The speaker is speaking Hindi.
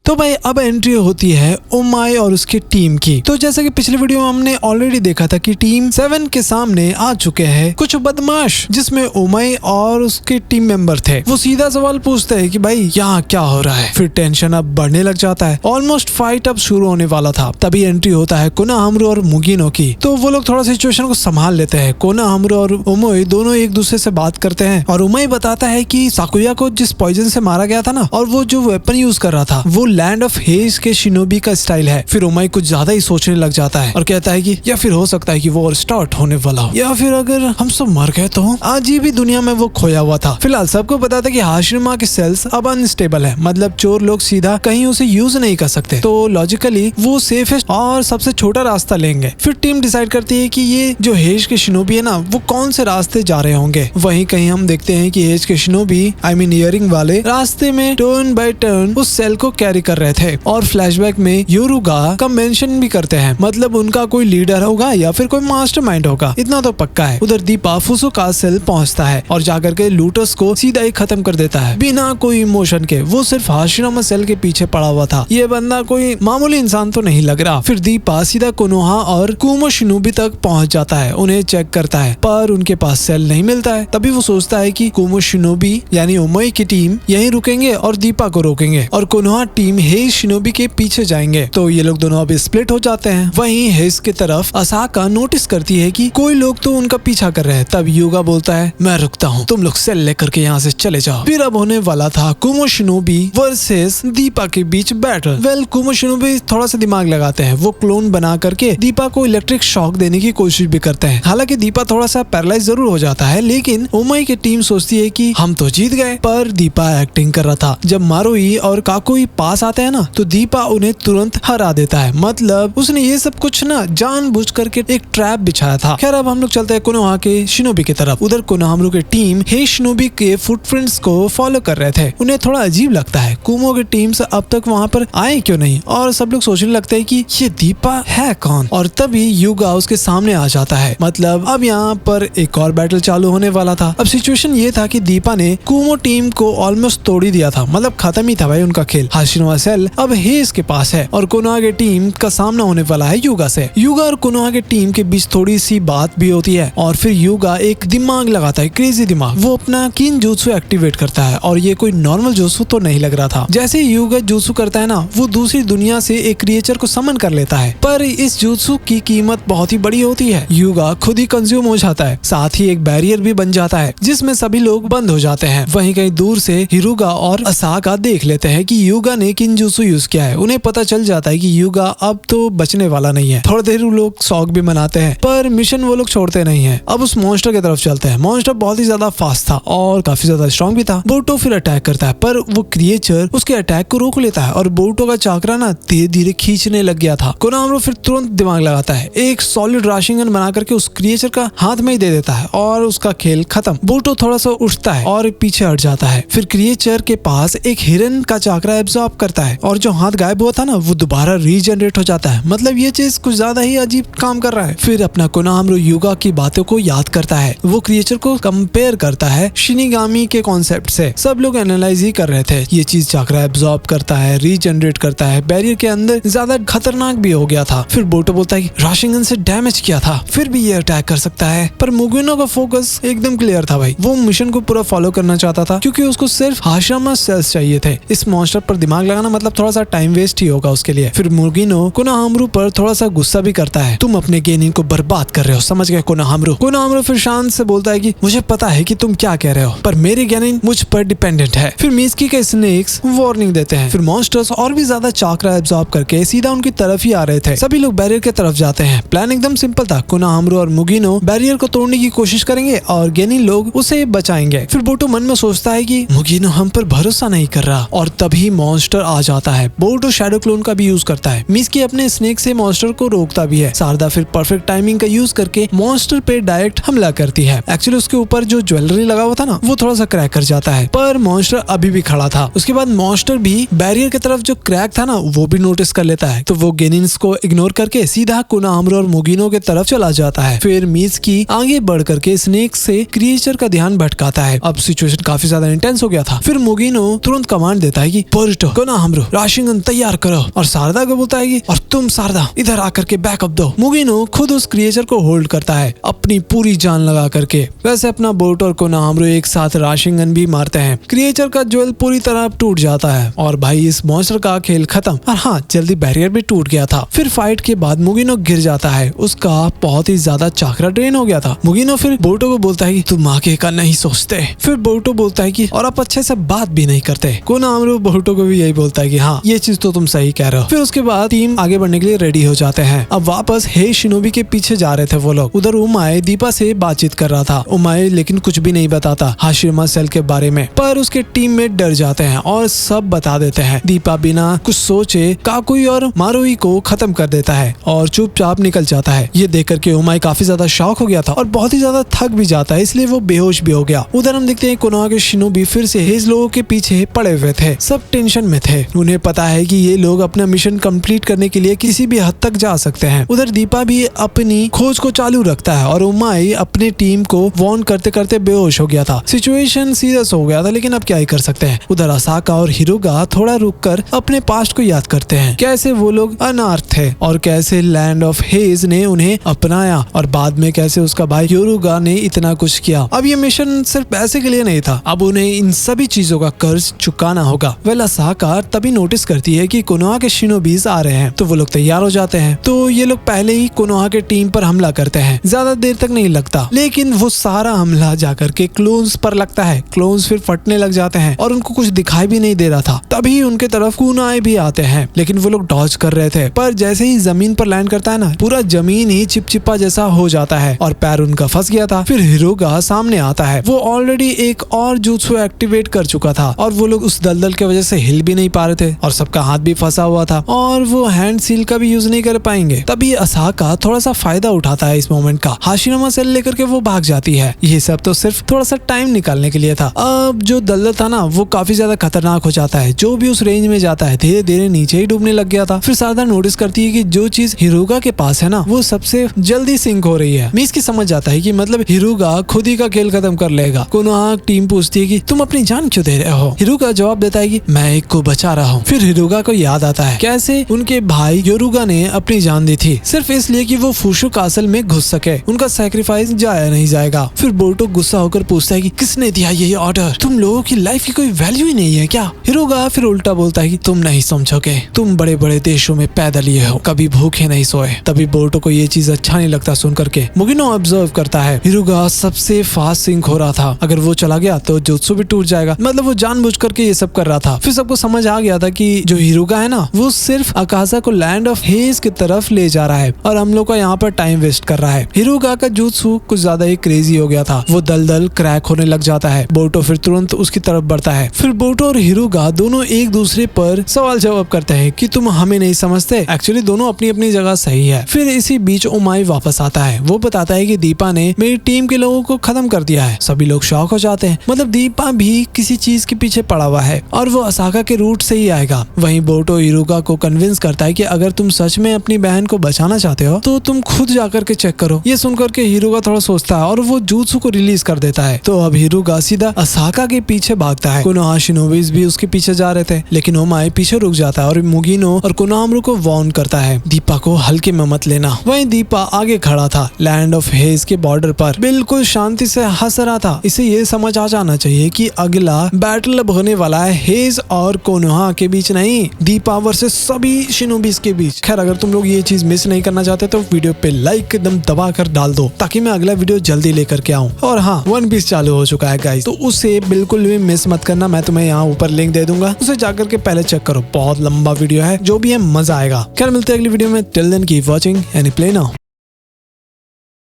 तो भाई अब एंट्री होती है ओमाई और उसकी टीम की। तो जैसा कि पिछले वीडियो में हमने ऑलरेडी देखा था कि टीम 7 के सामने आ चुके हैं कुछ बदमाश, जिसमें ओमाई और उसके टीम मेंबर थे। वो सीधा सवाल पूछते हैं कि भाई यहाँ क्या हो रहा है। फिर टेंशन अब बढ़ने लग जाता है, ऑलमोस्ट फाइट अब शुरू होने वाला था। तभी एंट्री होता है कोनोहामारू और मुगिनो की। तो वो लोग थोड़ा सिचुएशन को संभाल लेते हैं। कोनोहामारू और ओमोई दोनों एक दूसरे से बात करते हैं और ओमोई बताता है कि साकुया को जिस पॉइजन से मारा गया था ना, और वो जो वेपन यूज कर रहा था वो लैंड ऑफ हेज के शिनोबी का स्टाइल है। फिर ओमोई कुछ ज्यादा ही सोचने लग जाता है और कहता है कि या फिर हो सकता है कि वो स्टार्ट होने वाला हो, या फिर अगर हम सब मर गए तो अजीब ही दुनिया में वो खोया हुआ था। फिलहाल सबको पता था कि हाशिमा के सेल्स अब अनस्टेबल है, मतलब चोर लोग सीधा कहीं उसे यूज नहीं कर सकते। तो लॉजिकली वो सेफेस्ट और सबसे छोटा रास्ता लेंगे। फिर टीम डिसाइड करती है कि ये जो हेज के शिनोबी है ना, वो कौन से रास्ते जा रहे होंगे। वहीं कहीं हम देखते हैं कि हेज के शिनोबी इयरिंग वाले रास्ते में टर्न बाय टर्न उस सेल को कैरी कर रहे थे। और फ्लैशबैक में योरुगा का मेंशन भी करते हैं, मतलब उनका कोई लीडर होगा या फिर कोई मास्टरमाइंड होगा, इतना तो पक्का है। उधर दीपा फुसुका सेल पहुंचता है और जाकर के लूटर्स को सीधा ही खत्म कर देता है बिना कोई इमोशन के। वो सिर्फ हाशिरामा सेल के पीछे पड़ा हुआ था। ये बंदा कोई मामूली इंसान तो नहीं लग रहा। फिर दीपा सीधा कोनोहा और कुमो शिनोबी तक पहुंच जाता है, उन्हें चेक करता है, पर उनके पास सेल नहीं मिलता है। तभी वो सोचता है कि कुमो शिनोबी यानी ओमोई की टीम यहीं रुकेंगे और दीपा को रोकेंगे और कोनोहा टीम हेज शिनोबी के पीछे जाएंगे। तो ये लोग दोनों अब स्प्लिट हो जाते हैं। वहीं हेज की तरफ असाका नोटिस करती है कि कोई लोग तो उनका पीछा कर रहे हैं। तब युगा बोलता है मैं रुकता हूँ, तुम लोग सेल लेकर के यहाँ से चले जाओ। फिर अब होने वाला था कुमो शिनोबी वर्सेस दीपा के बीच बैटल। वेल कुमो शिनोबी थोड़ा सा दिमाग लगाते हैं। वो क्लोन बना करके दीपा को इलेक्ट्रिक शॉक देने की कोशिश भी करते हैं। हालांकि दीपा थोड़ा सा पैरालाइज जरूर हो जाता है, लेकिन ओमोई की टीम सोचती है कि हम तो जीत गए। पर दीपा एक्टिंग कर रहा था। जब मारुई और काकुई पास आते हैं ना, तो दीपा उन्हें तुरंत हरा देता है। मतलब उसने ये सब कुछ ना जानबूझ करके एक ट्रैप बिछाया था। खैर अब हम लोग चलते हैं कोनोहा के शिनोबी की तरफ। उधर कोनोहामारू की टीम हे शिनोबी के फुटप्रिंट्स को फॉलो कर रहे थे। उन्हें थोड़ा अजीब लगता है, कुमो की टीम से अब तक वहाँ पर आए क्यों नहीं, और सब लोग सोचने लगते हैं कि ये दीपा है कौन। और तभी युगा उसके सामने आ जाता है। मतलब अब यहाँ पर एक और बैटल चालू होने वाला था। अब सिचुएशन ये था कि दीपा ने कुमो टीम को ऑलमोस्ट तोड़ ही दिया था, मतलब खत्म ही था भाई उनका खेल। हाशिरामा सेल अब हेज के पास है और कोनोहा की टीम का सामना होने वाला है युगा से। युगा और कोनोहा की टीम के बीच थोड़ी सी बात भी होती है और फिर युगा एक दिमाग लगाता है, क्रेजी दिमाग। वो अपना किन jutsu एक्टिवेट करता है और ये कोई नॉर्मल jutsu तो नहीं लग रहा था। जैसे युगा jutsu करता है ना, वो दूसरी दुनिया से एक क्रिएचर को समन कर लेता है। पर इस jutsu की कीमत बहुत ही बड़ी होती है। युगा खुद ही कंज्यूम हो जाता है, साथ ही एक बैरियर भी बन जाता है जिसमें सभी लोग बंद हो जाते हैं। वहीं कहीं दूर से हिरुगा और असाका देख लेते हैं कि युगा ने किन jutsu यूज किया है। उन्हें पता चल जाता है कि युगा अब तो बचने वाला नहीं है। थोड़ी देर वो लोग शौक भी मनाते हैं, पर मिशन वो लोग छोड़ते नहीं है। अब उस मॉन्स्टर की तरफ चलते हैं। मॉन्स्टर बहुत ही ज्यादा फास्ट था और काफी ज्यादा स्ट्रॉन्ग भी था। बोटो फिर अटैक करता है, पर वो क्रिएचर उसके अटैक को रोक लेता है और बोटो का चाकरा ना धीरे धीरे खींचने लग गया था। कोनोहामारू फिर तुरंत दिमाग लगाता है, एक सॉलिड राशिंगन बना करके उस क्रिएचर का हाथ में ही दे देता है और उसका खेल खत्म। बोटो थोड़ा सा उठता है और पीछे हट जाता है। फिर क्रिएचर के पास एक हिरन का चाकरा एब्जॉर्ब करता है और जो हाथ गायब हुआ था ना, वो दोबारा रीजनरेट हो जाता है। मतलब ये चीज कुछ ज्यादा ही अजीब काम कर रहा है। फिर अपना कोनोहामारू युगा की बातों को याद करता है। वो क्रिएचर को कंपेयर करता है शिनिगामी के कॉन्सेप्ट से। सब लोग एनालाइज ही कर रहे थे। ये चीज चाकरा एब्जॉर्ब करता है, रीजनरेट करता है, बैरियर के अंदर ज्यादा खतरनाक भी हो गया था। फिर बोटो बोलता है कि राशिंगन से डैमेज किया था, फिर भी ये अटैक कर सकता है। पर मुगिनो का फोकस एकदम क्लियर था भाई। वो मिशन को पूरा फॉलो करना चाहता था क्योंकि उसको सिर्फ हाशिरामा सेल्स चाहिए थे। इस मॉन्स्टर पर दिमाग लगाना मतलब थोड़ा सा टाइम वेस्ट ही होगा उसके लिए। फिर मुगिनो कोनोहामारू पर थोड़ा सा गुस्सा भी करता है, तुम अपने गेनिंग को बर्बाद कर रहे हो, समझ गए कोनोहामारू। कोनोहामारू फिर शांत से बोलता है कि मुझे पता है कि तुम क्या कह रहे हो, पर मेरी गेनिंग मुझ पर डिपेंडेंट है। फिर मिज़ुकी के स्नेक्स वार्निंग देते हैं। फिर मॉन्स्टर्स और भी ज्यादा चाकरा एब्जॉर्ब करके सीधा उनकी तरफ ही आ रहे थे। सभी लोग बैरियर की तरफ जाते हैं। प्लान एकदम सिंपल था, कोनोहामारू और मुगिनो बैरियर को तोड़ने की कोशिश करेंगे और गेनिंग लोग उसे बचाएंगे। फिर बोटो मन में सोचता है कि मुगिनो हम पर भरोसा नहीं कर रहा, और तभी मॉन्स्टर आ जाता है। बोटो शैडो क्लोन का भी यूज करता है। मिज़ुकी अपने स्नेक से मॉन्स्टर को रोकता भी है। शारदा फिर परफेक्ट टाइमिंग का यूज करके मॉन्स्टर पे डायरेक्ट हमला करती है। एक्चुअली उसके ऊपर जो ज्वेलरी लगा हुआ था ना, वो थोड़ा सा क्रैक कर जाता है, पर मॉन्स्टर अभी भी खड़ा था। उसके बाद मॉन्स्टर भी बैरियर की तरफ जो क्रैक था ना, वो भी नोटिस कर लेता है। तो वो गेनिन्स को इग्नोर करके सीधा कोनोहामारू और मुगिनो की तरफ चला जाता है। फिर मिज़ुकी आगे बढ़ करके स्नेक से क्रिएचर का ध्यान भटकाता है। अब सिचुएशन काफी ज्यादा इंटेंस हो गया था। फिर मुगिनो तुरंत कमांड देता है कि बोरुटो, कोनोहामारू कोनोहामारू राशिंगन तैयार करो और शारदा को बोलता है कि और तुम शारदा इधर आकर के बैकअप दो। मुगिनो खुद उस क्रिएचर को होल्ड करता है अपनी पूरी जान लगा करके। वैसे अपना बोरुटो और कोनोहामारू एक साथ राशिंगन भी मारते हैं। क्रिएचर का ज्वेल पूरी तरह टूट जाता है और भाई इस मॉन्स्टर का खेल खत्म। और हाँ, जल्दी बैरियर भी टूट गया था। फिर फाइट के बाद मुगिनो गिर जाता है, उसका बहुत ही ज्यादा चाकरा ड्रेन हो गया था। मुगिनो फिर बोरुटो को बोलता है कि तुम आगे का नहीं सोचते। फिर बोरुटो बोलता है कि और आप अच्छे से बात भी नहीं करते। कोनोहामारू बोरुटो को भी यही बोलता है कि हाँ, ये चीज तो तुम सही कह रहे हो। फिर उसके बाद टीम आगे बढ़ने के लिए रेडी हो जाते हैं। अब वापस हे शिनोबी के पीछे जा रहे थे वो लोग। उधर उमाए दीपा से बातचीत कर रहा था। उमाए लेकिन कुछ भी नहीं बताता हाशिरमा सेल के बारे में, पर उसके टीम में डर जाते हैं और सब बता देते हैं। दीपा बिना कुछ सोचे काकुई और मारुई को खत्म कर देता है और चुपचाप निकल जाता है। ये देख करके उमाए काफी ज्यादा शॉक हो गया था और बहुत ही ज्यादा थक भी जाता है, इसलिए वो बेहोश भी हो गया। उधर हम देखते हैं कोनोहा के शिनोबी फिर से हेज लोगों के पीछे पड़े हुए थे। सब टेंशन में थे। उन्हें पता है कि ये लोग अपना मिशन कंप्लीट करने के लिए किसी भी हद तक जा सकते हैं। उधर दीपा भी अपनी खोज को चालू रखता है और उमाई अपनी टीम को वार्न करते करते बेहोश हो गया था। सिचुएशन सीरियस हो गया था, लेकिन अब क्या ही कर सकते हैं। उधर असाका और हिरुगा थोड़ा रुककर अपने पास्ट को याद करते हैं, कैसे वो लोग अनाथ थे और कैसे लैंड ऑफ हेज ने उन्हें अपनाया और बाद में कैसे उसका भाई योरुगा ने इतना कुछ किया। अब ये मिशन सिर्फ पैसे के लिए नहीं था, अब उन्हें इन सभी चीजों का कर्ज चुकाना होगा। वेल असाका तभी नोटिस करती है कि कोनोहा के शिनोबीज आ रहे हैं, तो वो लोग तैयार हो जाते हैं। तो ये लोग पहले ही कोनोहा के टीम पर हमला करते हैं। ज्यादा देर तक नहीं लगता, लेकिन वो सारा हमला जाकर के क्लोन्स पर लगता है। क्लोन्स फिर फटने लग जाते हैं और उनको कुछ दिखाई भी नहीं दे रहा था। तभी उनके तरफ कुनाए भी आते हैं, लेकिन वो लोग डॉज कर रहे थे। पर जैसे ही जमीन पर लैंड करता है ना, पूरा जमीन ही चिपचिपा जैसा हो जाता है और पैर उनका फंस गया था। फिर हिरुगा सामने आता है। वो ऑलरेडी एक और जुत्सु एक्टिवेट कर चुका था और वो लोग उस दलदल के वजह से हिल भी नहीं पा रहे थे और सबका हाथ भी फंसा हुआ था और वो हैंड सील का भी यूज नहीं कर पाएंगे। तभी असाका थोड़ा सा फायदा उठाता है इस मोमेंट का। हाशिरमा सेल लेकर के वो भाग जाती है। ये सब तो सिर्फ थोड़ा सा टाइम निकालने के लिए था। अब जो दलदल था ना, वो काफी ज्यादा खतरनाक हो जाता है। जो भी उस रेंज में जाता है धीरे धीरे नीचे ही डूबने लग गया था। फिर शारदा नोटिस करती है कि जो चीज हिरुगा के पास है ना, वो सबसे जल्दी सिंक हो रही है। मीस की समझ जाता है कि मतलब हिरुगा खुद ही का खेल खत्म कर लेगा। कोनोहा टीम पूछती है कि तुम अपनी जान क्यों दे रहे हो। हिरुगा जवाब देता है कि मैं एक को बचा रहा हूँ। फिर हिरुगा को याद आता है कैसे उनके भाई योरुगा ने अपनी जान दी थी सिर्फ इसलिए कि वो फुशु कासल में घुस सके। उनका सैक्रिफाइस जाया नहीं जाएगा। फिर बोरुटो गुस्सा होकर पूछता है कि किसने दिया ये ऑर्डर, तुम लोगों की लाइफ की कोई वैल्यू ही नहीं है क्या। हिरुगा फिर उल्टा बोलता है कि तुम नहीं समझोगे, तुम बड़े बड़े देशों में पैदा लिए हो, कभी भूखे नहीं सोए। तभी बोरुटो को ये चीज अच्छा नहीं लगता सुन करके। मुगिनो ऑब्जर्व करता है हिरुगा सबसे फास्ट सिंक हो रहा था, अगर वो चला गया तो जुत्सु भी टूट जाएगा। मतलब वो जानबूझ करके ये सब कर रहा था। फिर सबको समझ आ गया था कि जो हिरुगा है ना, वो सिर्फ अकासा को लैंड ऑफ हेज की तरफ ले जा रहा है और हम लोग का यहाँ पर टाइम वेस्ट कर रहा है। हिरुगा का जुत्सु कुछ ज्यादा ही क्रेजी हो गया था। वो दलदल क्रैक होने लग जाता है। बोरुटो फिर तुरंत उसकी तरफ बढ़ता है। फिर बोरुटो और हिरुगा दोनों एक दूसरे पर सवाल जवाब करते हैं कि तुम हमें नहीं समझते। एक्चुअली दोनों अपनी अपनी जगह सही है। फिर इसी बीच उमाई वापस आता है। वो बताता है कि दीपा ने मेरी टीम के लोगों को खत्म कर दिया है। सभी लोग शॉक हो जाते हैं। मतलब दीपा भी किसी चीज के पीछे पड़ा हुआ है और वो असाका के रूट से ही आएगा। वहीं बोरुटो हिरुगा को कन्विंस करता है कि अगर तुम सच में अपनी बहन को बचाना चाहते हो तो तुम खुद जाकर के चेक करो। ये सुनकर के हिरुगा थोड़ा सोचता है और वो जुत्सु को रिलीज कर देता है। तो अब हिरुगा सीधा असाका के पीछे भागता है। कोनोहा शिनोबीज भी उसके पीछे जा रहे थे, लेकिन ओमाई पीछे रुक जाता है और मुगिनो और कोनोहामारू को वार्न करता है दीपा को हल्के में मत लेना। वहीं दीपा आगे खड़ा था लैंड ऑफ हेज के बॉर्डर पर, बिल्कुल शांति से हंस रहा था। इसे ये समझ आ जाना चाहिए कि अगला बैटल अब होने वाला है हेज और कोनोहा के बीच नहीं, दीपा वर्सेस सभी शिनोबीज के बीच। खैर अगर तुम लोग ये चीज मिस नहीं करना चाहते तो वीडियो पे लाइक एकदम दबा कर डाल दो ताकि मैं अगला वीडियो जल्दी लेकर के आऊँ। और हाँ, वन पीस चालू हो चुका है गाइस, तो उसे बिल्कुल भी मिस मत करना। मैं तुम्हें यहाँ ऊपर लिंक दे दूंगा, उसे जाकर के पहले चेक करो। बहुत लंबा वीडियो है, जो भी है मजा आएगा। खैर मिलते हैं अगली वीडियो में। Till then keep watching any play now.